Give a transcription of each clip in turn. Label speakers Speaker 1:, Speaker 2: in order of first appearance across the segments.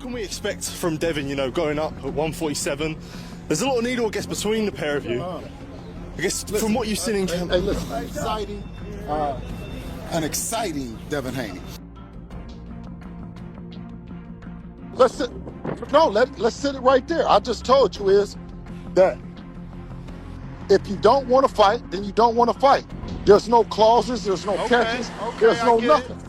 Speaker 1: can we expect from Devin, you know, going up at 147? There's a lot of needle, I guess, between the pair of you. I guess from what you've seen in camp.
Speaker 2: Hey, listen, an exciting Devin Haney. Let's sit it right there. I just told you is that if you don't want to fight, then you don't want to fight. There's no clauses, there's no catches, there's no nothing.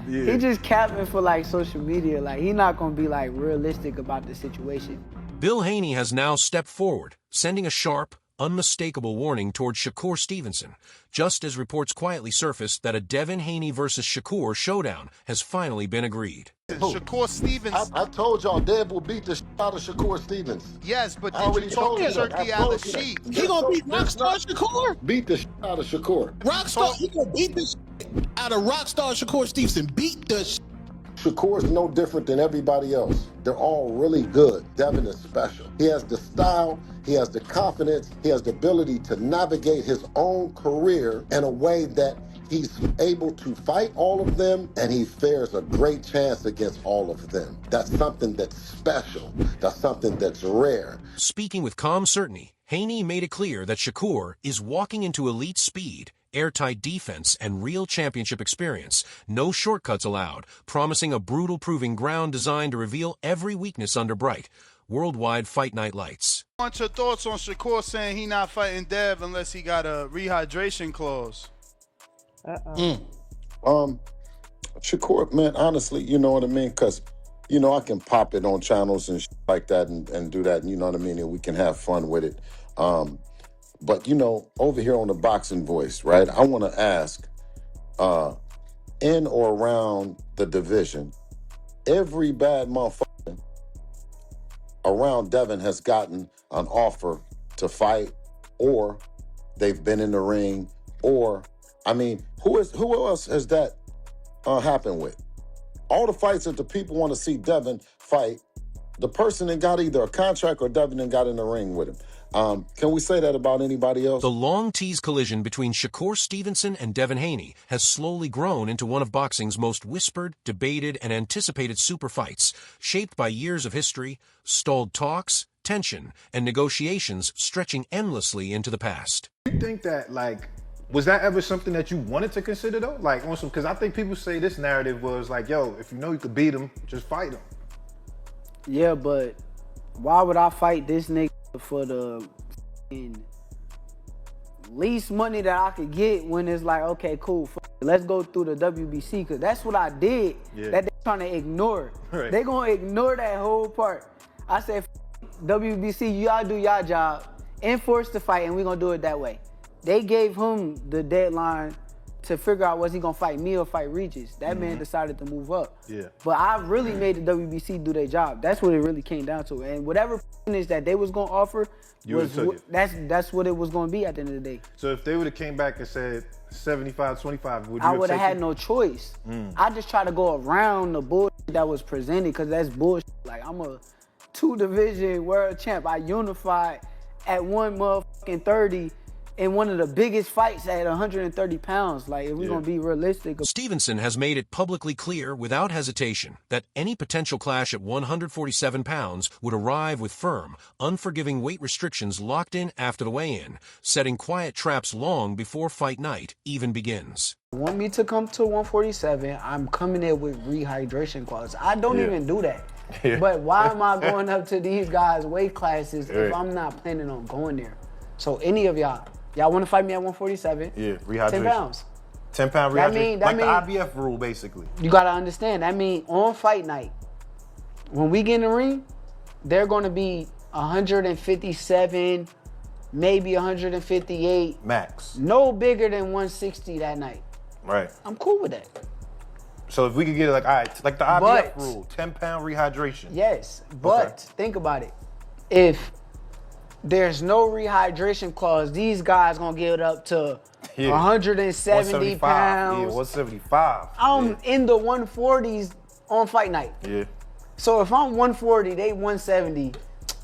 Speaker 3: Yeah. He just capping for like social media. Like he not gonna be like realistic about the situation.
Speaker 4: Bill Haney has now stepped forward, sending a sharp, unmistakable warning towards Shakur Stevenson, just as reports quietly surfaced that a Devin Haney versus Shakur showdown has finally been agreed.
Speaker 5: Shakur Stevenson.
Speaker 2: I told y'all Dev will beat the shit out of Shakur Stevenson.
Speaker 5: Yes, but did you talk to Turkey out of the sheet?
Speaker 6: He gonna beat Rockstar Shakur?
Speaker 2: Beat the shit out of Shakur.
Speaker 6: Rockstar, he gonna beat the shit out of Rockstar Shakur Stevenson. Beat the shit.
Speaker 2: Shakur's no different than everybody else. They're all really good. Devin is special. He has the style, he has the confidence, he has the ability to navigate his own career in a way that he's able to fight all of them, and he fares a great chance against all of them. That's something that's special. That's something that's rare.
Speaker 4: Speaking with calm certainty, Haney made it clear that Shakur is walking into elite speed, airtight defense, and real championship experience. No shortcuts allowed, promising a brutal proving ground designed to reveal every weakness under bright, worldwide fight night lights.
Speaker 5: I want your thoughts on Shakur saying he not fighting Dev unless he got a rehydration clause.
Speaker 2: Shakur, man, honestly, you know what I mean? Because, you know, I can pop it on channels and like that and do that, and you know what I mean? And we can have fun with it. But, you know, over here on the Boxing Voice, right, I want to ask, in or around the division, every bad motherfucker around Devin has gotten an offer to fight, or they've been in the ring, or, I mean, who else has that happened with? All the fights that the people want to see Devin fight, the person that got either a contract or Devin and got in the ring with him. Can we say that about anybody else?
Speaker 4: The long-teased collision between Shakur Stevenson and Devin Haney has slowly grown into one of boxing's most whispered, debated, and anticipated super fights, shaped by years of history, stalled talks, tension, and negotiations stretching endlessly into the past.
Speaker 7: You think that, like, was that ever something that you wanted to consider, though? Like, also, because I think people say this narrative was like, yo, if you know you could beat him, just fight him.
Speaker 3: Yeah, but why would I fight this nigga for the least money that I could get when it's like, okay, cool, let's go through the WBC, because that's what I did that they're trying to ignore. Right. They're going to ignore that whole part. I said, WBC, y'all do y'all job, enforce the fight, and we're going to do it that way. They gave him the deadline to figure out was he gonna fight me or fight Regis. That man decided to move up. Yeah. But I really made the WBC do their job. That's what it really came down to. And whatever finish that they was gonna offer, that's what it was gonna be at the end of the day.
Speaker 7: So if they would have came back and said 75-25, would you
Speaker 3: I would have had no choice. I just tried to go around the bullshit that was presented, because that's bullshit. Like, I'm a 2-division world champ. I unified at 130 in one of the biggest fights at 130 pounds. Like, if we're going to be realistic.
Speaker 4: Stevenson has made it publicly clear without hesitation that any potential clash at 147 pounds would arrive with firm, unforgiving weight restrictions locked in after the weigh-in, setting quiet traps long before fight night even begins.
Speaker 3: Want me to come to 147, I'm coming in with rehydration clause. I don't even do that. But why am I going up to these guys' weight classes if I'm not planning on going there? So any of y'all want to fight me at 147?
Speaker 7: Yeah, rehydration.
Speaker 3: 10 pounds.
Speaker 7: 10-pound rehydration. Like the IBF rule, basically.
Speaker 3: You got to understand, that means on fight night, when we get in the ring, they're going to be 157, maybe 158.
Speaker 7: Max.
Speaker 3: No bigger than 160 that night.
Speaker 7: Right.
Speaker 3: I'm cool with that.
Speaker 7: So if we could get it, like, all right, like the IBF rule, 10-pound rehydration.
Speaker 3: Yes, but think about it. If there's no rehydration clause, these guys gonna get it up to 170 pounds.
Speaker 7: Yeah, 175.
Speaker 3: I'm in the 140s on fight night.
Speaker 7: Yeah.
Speaker 3: So if I'm 140, they 170.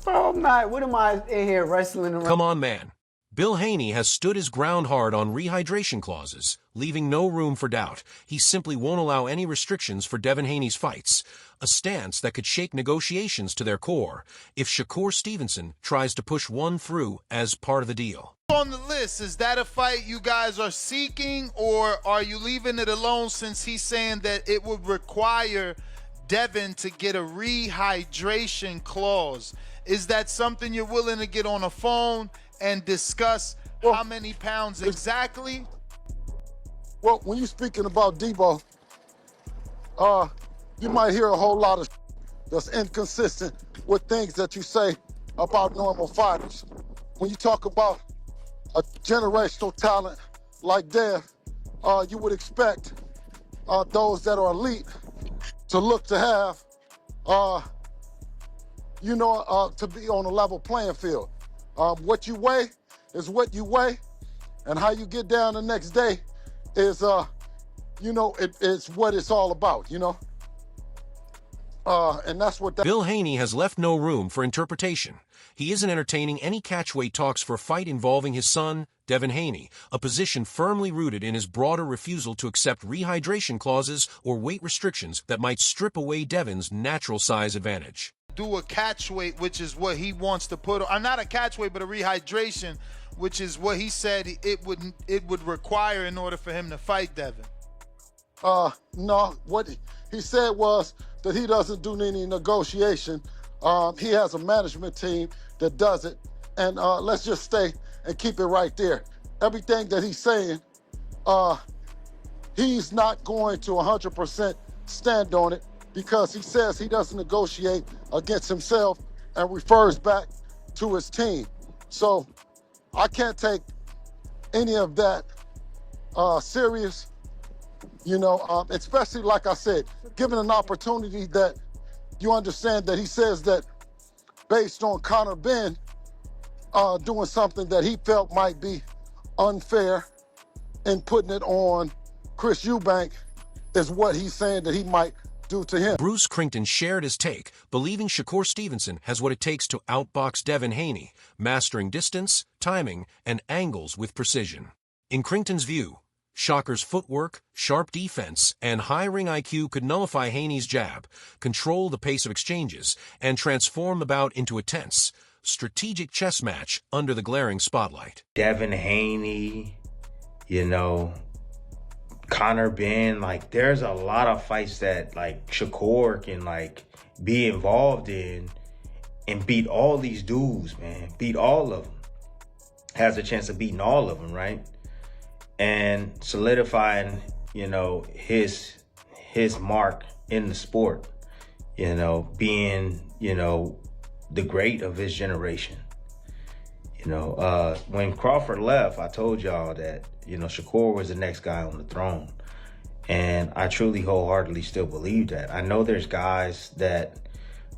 Speaker 3: Bro, what am I in here wrestling around?
Speaker 4: Come on, man. Bill Haney has stood his ground hard on rehydration clauses, leaving no room for doubt. He simply won't allow any restrictions for Devin Haney's fights, a stance that could shake negotiations to their core if Shakur Stevenson tries to push one through as part of the deal.
Speaker 5: On the list, is that a fight you guys are seeking, or are you leaving it alone since he's saying that it would require Devin to get a rehydration clause? Is that something you're willing to get on a phone and discuss how many pounds exactly?
Speaker 2: Well, when you're speaking about Debo, you might hear a whole lot of that's inconsistent with things that you say about normal fighters. When you talk about a generational talent like Dev, you would expect those that are elite to look to have, to be on a level playing field. What you weigh is what you weigh, and how you get down the next day is, it's what it's all about, and that's what that.
Speaker 4: Bill Haney has left no room for interpretation. He isn't entertaining any catchweight talks for a fight involving his son, Devin Haney, a position firmly rooted in his broader refusal to accept rehydration clauses or weight restrictions that might strip away Devin's natural size advantage.
Speaker 5: Do a catchweight, which is what he wants to put on. Not a catchweight, but a rehydration, which is what he said it would require in order for him to fight Devin.
Speaker 2: No, what he said was that he doesn't do any negotiation. He has a management team that does it, and let's just stay and keep it right there. Everything that he's saying, he's not going to 100% stand on it, because he says he doesn't negotiate against himself and refers back to his team. So I can't take any of that serious, especially, like I said, given an opportunity that you understand that he says that based on Conor Benn doing something that he felt might be unfair and putting it on Chris Eubank is what he's saying that he might do to him.
Speaker 4: Bruce Crinkton shared his take, believing Shakur Stevenson has what it takes to outbox Devin Haney, mastering distance, timing, and angles with precision. In Crinkton's view, Shakur's footwork, sharp defense, and high ring IQ could nullify Haney's jab, control the pace of exchanges, and transform the bout into a tense, strategic chess match under the glaring spotlight.
Speaker 8: Devin Haney, Conor Benn, there's a lot of fights that Shakur can be involved in and beat all these dudes, man. Beat all of them. Has a chance of beating all of them, right? And solidifying, his mark in the sport, being, the great of his generation. When Crawford left, I told y'all that, Shakur was the next guy on the throne. And I truly wholeheartedly still believe that. I know there's guys that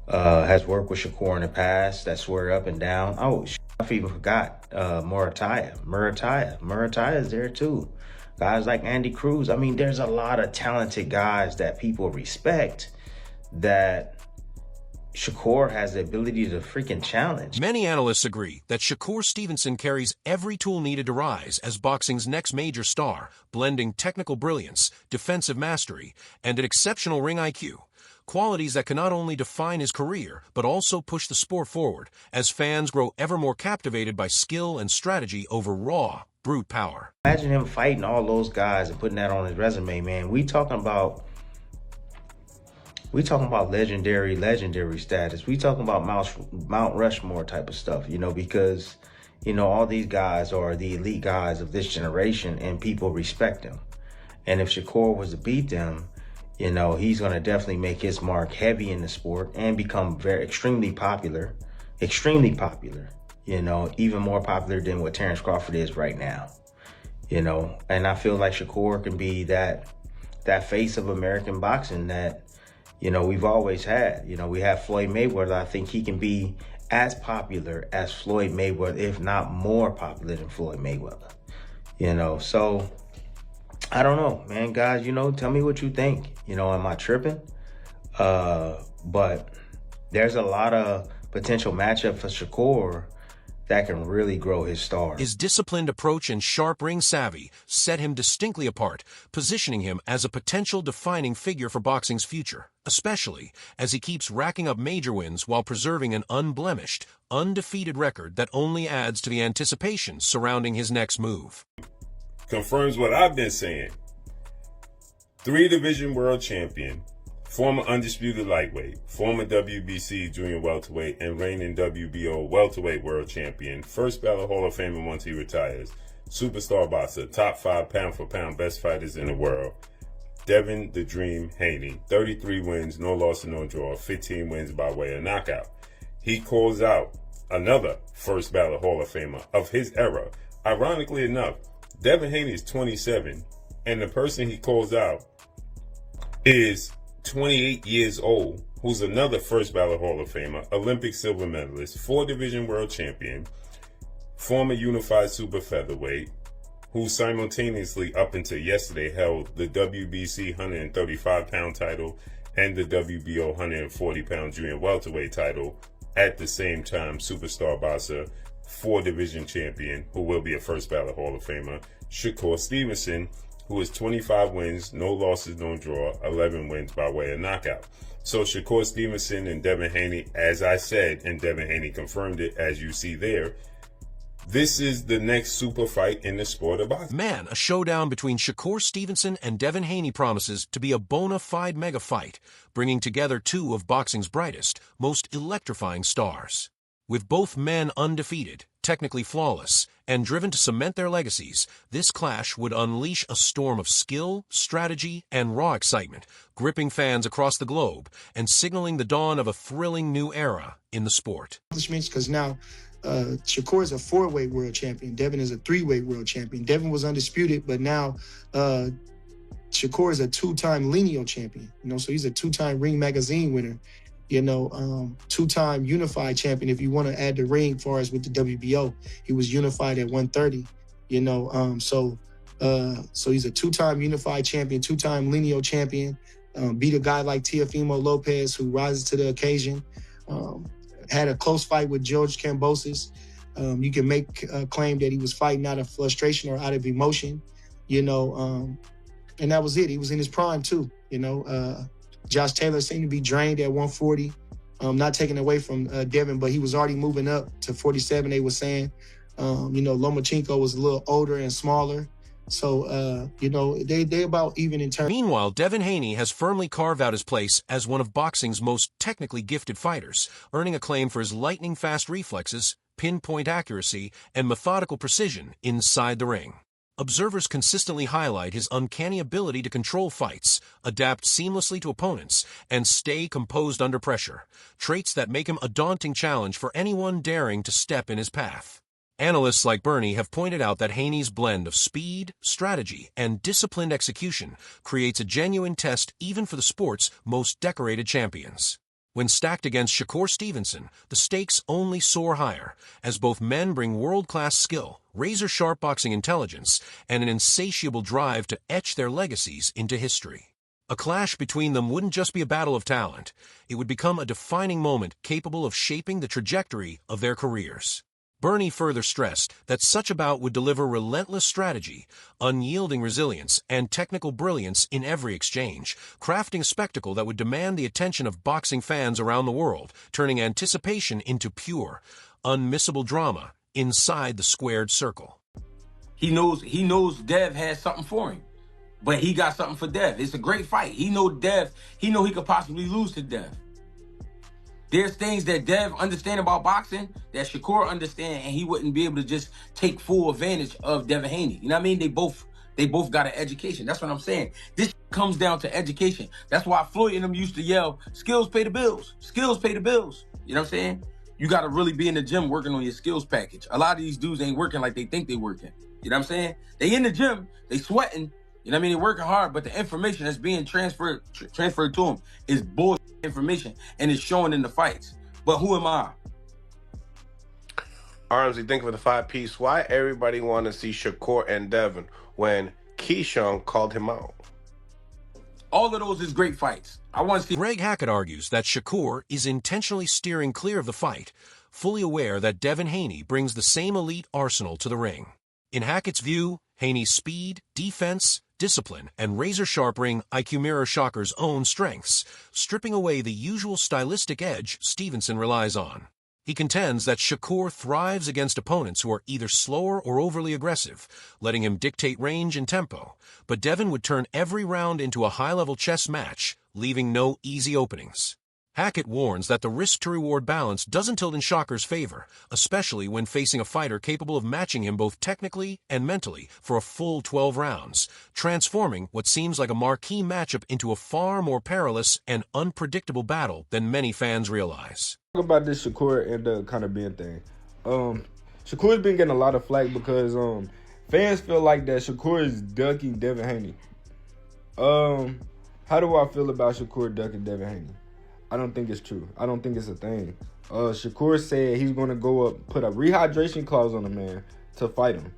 Speaker 8: has worked with Shakur in the past that swear up and down. Oh, I even forgot Murataya is there too. Guys like Andy Cruz. I mean, there's a lot of talented guys that people respect that Shakur has the ability to freaking challenge.
Speaker 4: Many analysts agree that Shakur Stevenson carries every tool needed to rise as boxing's next major star, blending technical brilliance, defensive mastery, and an exceptional ring IQ. Qualities that can not only define his career, but also push the sport forward as fans grow ever more captivated by skill and strategy over raw, brute power.
Speaker 8: Imagine him fighting all those guys and putting that on his resume, man. We talking about legendary status. We talking about Mount Rushmore type of stuff, because, all these guys are the elite guys of this generation and people respect them. And if Shakur was to beat them, he's going to definitely make his mark heavy in the sport and become extremely popular, even more popular than what Terrence Crawford is right now, and I feel like Shakur can be that face of American boxing that, we've always had. We have Floyd Mayweather. I think he can be as popular as Floyd Mayweather, if not more popular than Floyd Mayweather, so I don't know, man. Guys, tell me what you think. Am I tripping? But there's a lot of potential matchup for Shakur that can really grow his star.
Speaker 4: His disciplined approach and sharp ring savvy set him distinctly apart, positioning him as a potential defining figure for boxing's future, especially as he keeps racking up major wins while preserving an unblemished, undefeated record that only adds to the anticipation surrounding his next move.
Speaker 9: Confirms what I've been saying. 3-division world champion, former undisputed lightweight, former WBC junior welterweight, and reigning WBO welterweight world champion, first ballot Hall of Famer once he retires, superstar boxer, top 5 pound-for-pound best fighters in the world, Devin "The Dream" Haney, 33 wins, no loss and no draw, 15 wins by way of knockout. He calls out another first ballot Hall of Famer of his era. Ironically enough, Devin Haney is 27, and the person he calls out is 28 years old, who's another first ballot Hall of Famer, Olympic silver medalist, 4-division world champion, former unified super featherweight, who simultaneously up until yesterday held the WBC 135-pound title and the WBO 140-pound junior welterweight title. At the same time, superstar boxer, 4-division champion, who will be a first ballot Hall of Famer, Shakur Stevenson, who has 25 wins, no losses, no draw, 11 wins by way of knockout. So Shakur Stevenson and Devin Haney, as I said, and Devin Haney confirmed it, as you see there, this is the next super fight in the sport of boxing.
Speaker 4: Man, a showdown between Shakur Stevenson and Devin Haney promises to be a bona fide mega fight, bringing together two of boxing's brightest, most electrifying stars. With both men undefeated, technically flawless, and driven to cement their legacies, this clash would unleash a storm of skill, strategy, and raw excitement, gripping fans across the globe and signaling the dawn of a thrilling new era in the sport.
Speaker 10: Because now Shakur is a 4-weight world champion. Devin is a 3-weight world champion. Devin was undisputed, but now Shakur is a 2-time lineal champion. So he's a 2-time Ring Magazine winner. 2-time unified champion. If you want to add the ring, as far as with the WBO, he was unified at 130. So he's a 2-time unified champion, 2-time lineal champion. Beat a guy like Teofimo Lopez, who rises to the occasion. Had a close fight with George Kambosos. You can make a claim that he was fighting out of frustration or out of emotion. And that was it. He was in his prime too. Josh Taylor seemed to be drained at 140. Not taking away from Devin, but he was already moving up to 47, they were saying. Lomachenko was a little older and smaller. So, they about even in terms.
Speaker 4: Meanwhile, Devin Haney has firmly carved out his place as one of boxing's most technically gifted fighters, earning acclaim for his lightning-fast reflexes, pinpoint accuracy, and methodical precision inside the ring. Observers consistently highlight his uncanny ability to control fights, adapt seamlessly to opponents, and stay composed under pressure, traits that make him a daunting challenge for anyone daring to step in his path. Analysts like Bernie have pointed out that Haney's blend of speed, strategy, and disciplined execution creates a genuine test even for the sport's most decorated champions. When stacked against Shakur Stevenson, the stakes only soar higher, as both men bring world-class skill, razor-sharp boxing intelligence, and an insatiable drive to etch their legacies into history. A clash between them wouldn't just be a battle of talent. It would become a defining moment capable of shaping the trajectory of their careers. Bernie further stressed that such a bout would deliver relentless strategy, unyielding resilience, and technical brilliance in every exchange, crafting a spectacle that would demand the attention of boxing fans around the world, turning anticipation into pure, unmissable drama inside the squared circle.
Speaker 11: He knows Dev has something for him, but he got something for Dev. It's a great fight. He know he could possibly lose to Dev. There's things that Dev understand about boxing that Shakur understand, and he wouldn't be able to just take full advantage of Devin Haney. You know what I mean? They both got an education. That's what I'm saying. This comes down to education. That's why Floyd and them used to yell, "Skills pay the bills. Skills pay the bills." You know what I'm saying? You got to really be in the gym working on your skills package. A lot of these dudes ain't working like they think they working. You know what I'm saying? They in the gym, they sweating. You know what I mean? They're working hard, but the information that's being transferred to them is bullshit information, and it's showing in the fights. But who am I?
Speaker 12: Armsy, think of the 5-piece. Why everybody want to see Shakur and Devin when Keyshawn called him out?
Speaker 11: All of those is great fights. I want to see.
Speaker 4: Greg Hackett argues that Shakur is intentionally steering clear of the fight, fully aware that Devin Haney brings the same elite arsenal to the ring. In Hackett's view, Haney's speed, defense, discipline, and razor-sharp ring IQ mirror Shakur's own strengths, stripping away the usual stylistic edge Stevenson relies on. He contends that Shakur thrives against opponents who are either slower or overly aggressive, letting him dictate range and tempo, but Devin would turn every round into a high-level chess match, leaving no easy openings. Hackett warns that the risk-to-reward balance doesn't tilt in Shakur's favor, especially when facing a fighter capable of matching him both technically and mentally for a full 12 rounds, transforming what seems like a marquee matchup into a far more perilous and unpredictable battle than many fans realize.
Speaker 13: Talk about this Shakur and Conor Ben thing. Shakur's been getting a lot of flack because fans feel like that Shakur is ducking Devin Haney. How do I feel about Shakur ducking Devin Haney? I don't think it's true. I don't think it's a thing. Shakur said he's going to go up, put a rehydration clause on the man to fight him.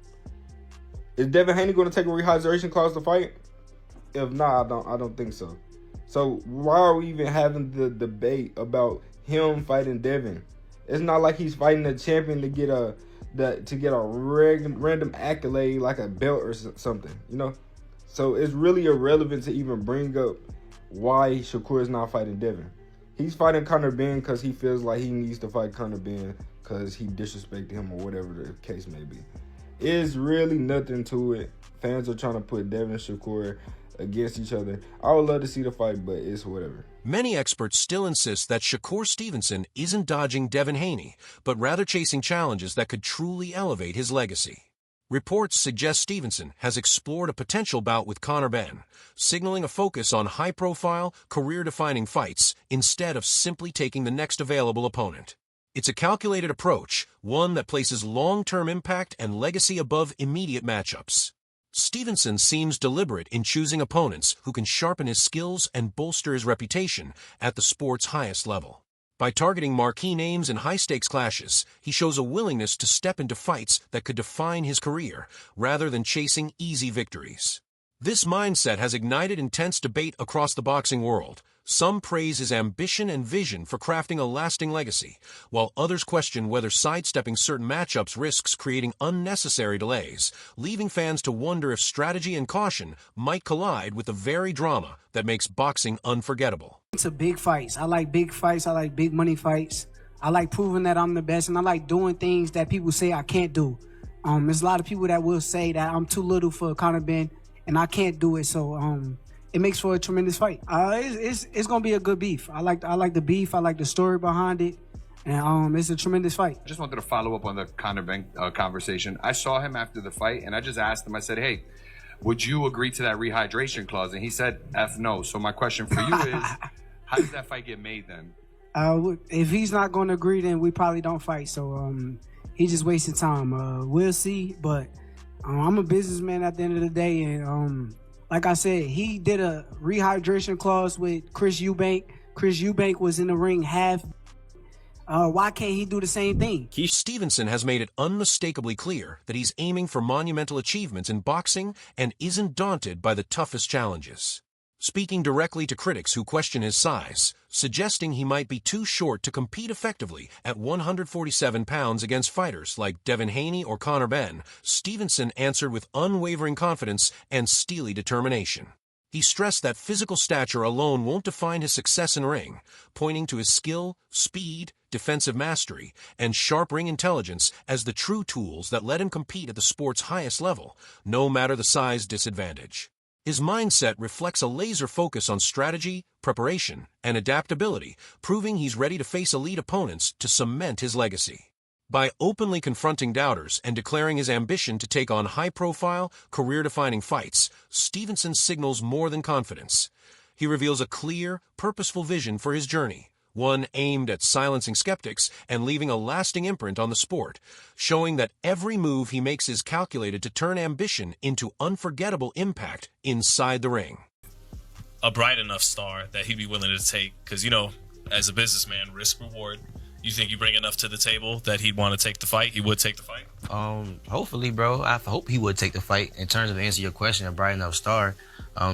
Speaker 13: Is Devin Haney going to take a rehydration clause to fight? If not, I don't think so. So why are we even having the debate about him fighting Devin? It's not like he's fighting a champion to get a random accolade like a belt or something, you know? So it's really irrelevant to even bring up why Shakur is not fighting Devin. He's fighting Conor Ben because he feels like he needs to fight Conor Ben because he disrespected him or whatever the case may be. It's really nothing to it. Fans are trying to put Devin and Shakur against each other. I would love to see the fight, but it's whatever.
Speaker 4: Many experts still insist that Shakur Stevenson isn't dodging Devin Haney, but rather chasing challenges that could truly elevate his legacy. Reports suggest Stevenson has explored a potential bout with Conor Ben, signaling a focus on high-profile, career-defining fights instead of simply taking the next available opponent. It's a calculated approach, one that places long-term impact and legacy above immediate matchups. Stevenson seems deliberate in choosing opponents who can sharpen his skills and bolster his reputation at the sport's highest level. By targeting marquee names in high-stakes clashes, he shows a willingness to step into fights that could define his career, rather than chasing easy victories. This mindset has ignited intense debate across the boxing world. Some praise his ambition and vision for crafting a lasting legacy, while others question whether sidestepping certain matchups risks creating unnecessary delays, leaving fans to wonder if strategy and caution might collide with the very drama that makes boxing unforgettable.
Speaker 3: To big fights. I like big fights. I like big money fights. I like proving that I'm the best, and I like doing things that people say I can't do. There's a lot of people that will say that I'm too little for Conor Ben, and I can't do it. So it makes for a tremendous fight. It's gonna be a good beef. I like the beef. I like the story behind it, and it's a tremendous fight.
Speaker 14: I just wanted to follow up on the Conor Ben conversation. I saw him after the fight, and I just asked him. I said, "Hey, would you agree to that rehydration clause?" And he said, "F no." So my question for you is, how does that fight get made then?
Speaker 3: If he's not going to agree, then we probably don't fight. So he's just wasting time. We'll see. But I'm a businessman at the end of the day, and like I said, he did a rehydration clause with Chris Eubank. Chris Eubank was in the ring half. Why can't he do the same thing?
Speaker 4: Stevenson has made it unmistakably clear that he's aiming for monumental achievements in boxing and isn't daunted by the toughest challenges. Speaking directly to critics who question his size, suggesting he might be too short to compete effectively at 147 pounds against fighters like Devin Haney or Conor Ben, Stevenson answered with unwavering confidence and steely determination. He stressed that physical stature alone won't define his success in ring, pointing to his skill, speed, defensive mastery, and sharp ring intelligence as the true tools that let him compete at the sport's highest level, no matter the size disadvantage. His mindset reflects a laser focus on strategy, preparation, and adaptability, proving he's ready to face elite opponents to cement his legacy. By openly confronting doubters and declaring his ambition to take on high-profile, career-defining fights, Stevenson signals more than confidence. He reveals a clear, purposeful vision for his journey, one aimed at silencing skeptics and leaving a lasting imprint on the sport, showing that every move he makes is calculated to turn ambition into unforgettable impact inside the ring.
Speaker 15: A bright enough star that he'd be willing to take, because, you know, as a businessman, risk reward. You think you bring enough to the table that he'd want to take the fight? He would take the fight?
Speaker 16: Hopefully, bro. I hope he would take the fight. In terms of answering your question, a bright enough star,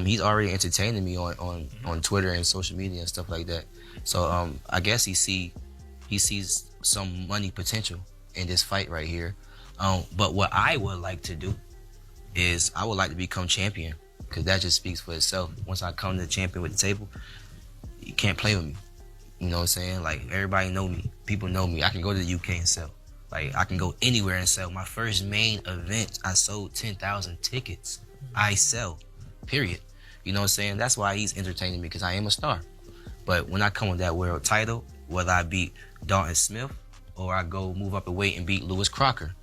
Speaker 16: he's already entertaining me on Twitter and social media and stuff like that. So I guess he sees some money potential in this fight right here. But what I would like to do is I would like to become champion, because that just speaks for itself. Once I come to the champion with the table, you can't play with me. You know what I'm saying? Like, everybody know me. People know me. I can go to the UK and sell. Like, I can go anywhere and sell. My first main event, I sold 10,000 tickets. I sell, period. You know what I'm saying? That's why he's entertaining me, because I am a star. But when I come with that world title, whether I beat Dalton Smith or I go move up a weight and beat Lewis Crocker,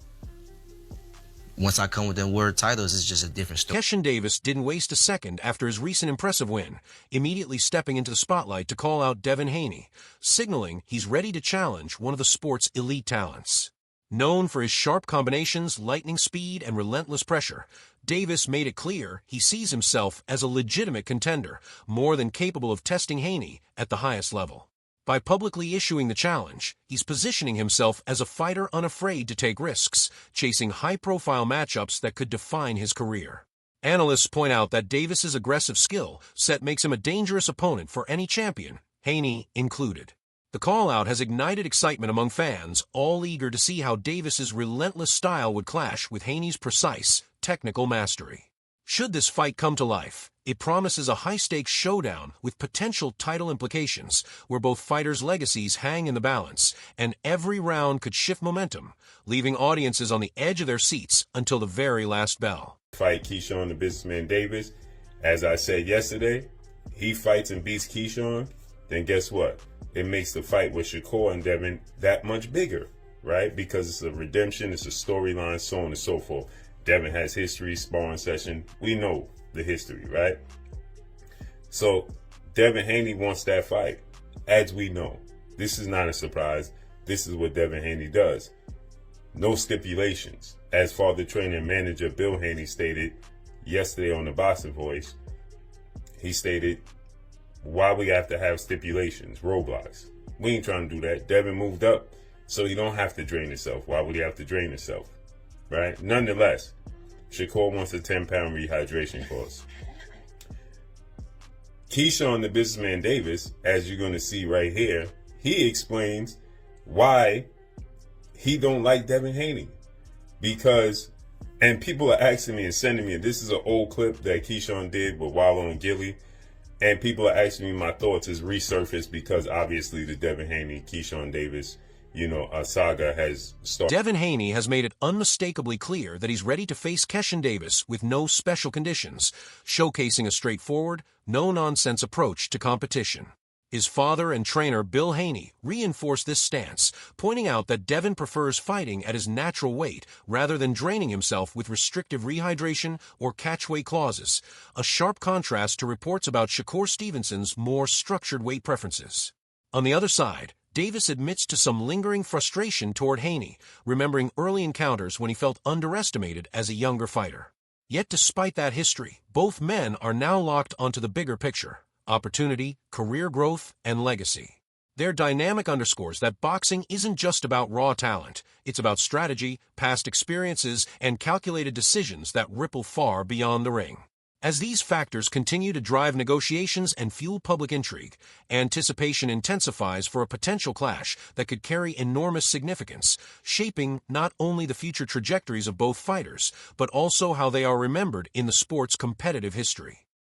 Speaker 16: once I come with them world titles, it's just a different story.
Speaker 4: Keshin Davis didn't waste a second after his recent impressive win, immediately stepping into the spotlight to call out Devin Haney, signaling he's ready to challenge one of the sport's elite talents. Known for his sharp combinations, lightning speed, and relentless pressure, Davis made it clear he sees himself as a legitimate contender, more than capable of testing Haney at the highest level. By publicly issuing the challenge, he's positioning himself as a fighter unafraid to take risks, chasing high-profile matchups that could define his career. Analysts point out that Davis's aggressive skill set makes him a dangerous opponent for any champion, Haney included. The call-out has ignited excitement among fans, all eager to see how Davis's relentless style would clash with Haney's precise, technical mastery. Should this fight come to life, it promises a high-stakes showdown with potential title implications, where both fighters' legacies hang in the balance, and every round could shift momentum, leaving audiences on the edge of their seats until the very last bell.
Speaker 9: Fight Keyshawn the Businessman Davis. As I said yesterday, he fights and beats Keyshawn, then guess what? It makes the fight with Shakur and Devin that much bigger, right? Because it's a redemption, it's a storyline, so on and so forth. Devin has history, sparring session. We know the history, right? So Devin Haney wants that fight, as we know. This is not a surprise. This is what Devin Haney does. No stipulations. As father trainer and manager Bill Haney stated yesterday on the Boxing Voice, he stated, why we have to have stipulations, roadblocks. We ain't trying to do that. Devin moved up, so he don't have to drain himself. Why would he have to drain himself? Right? Nonetheless, Shakur wants a 10-pound rehydration course. Keyshawn the Businessman Davis, as you're going to see right here, he explains why he don't like Devin Haney. Because, and people are asking me and sending me, this is an old clip that Keyshawn did with Wallow and Gilly, and people are asking me my thoughts is resurfaced because obviously the Devin Haney, Keyshawn Davis, a saga has started.
Speaker 4: Devin Haney has made it unmistakably clear that he's ready to face Keshin Davis with no special conditions, showcasing a straightforward, no-nonsense approach to competition. His father and trainer Bill Haney reinforced this stance, pointing out that Devin prefers fighting at his natural weight rather than draining himself with restrictive rehydration or catch-weight clauses, a sharp contrast to reports about Shakur Stevenson's more structured weight preferences. On the other side, Davis admits to some lingering frustration toward Haney, remembering early encounters when he felt underestimated as a younger fighter. Yet despite that history, both men are now locked onto the bigger picture: opportunity, career growth, and legacy. Their dynamic underscores that boxing isn't just about raw talent. It's about strategy, past experiences, and calculated decisions that ripple far beyond the ring. As these factors continue to drive negotiations and fuel public intrigue, anticipation intensifies for a potential clash that could carry enormous significance, shaping not only the future trajectories of both fighters, but also how they are remembered in the sport's competitive history.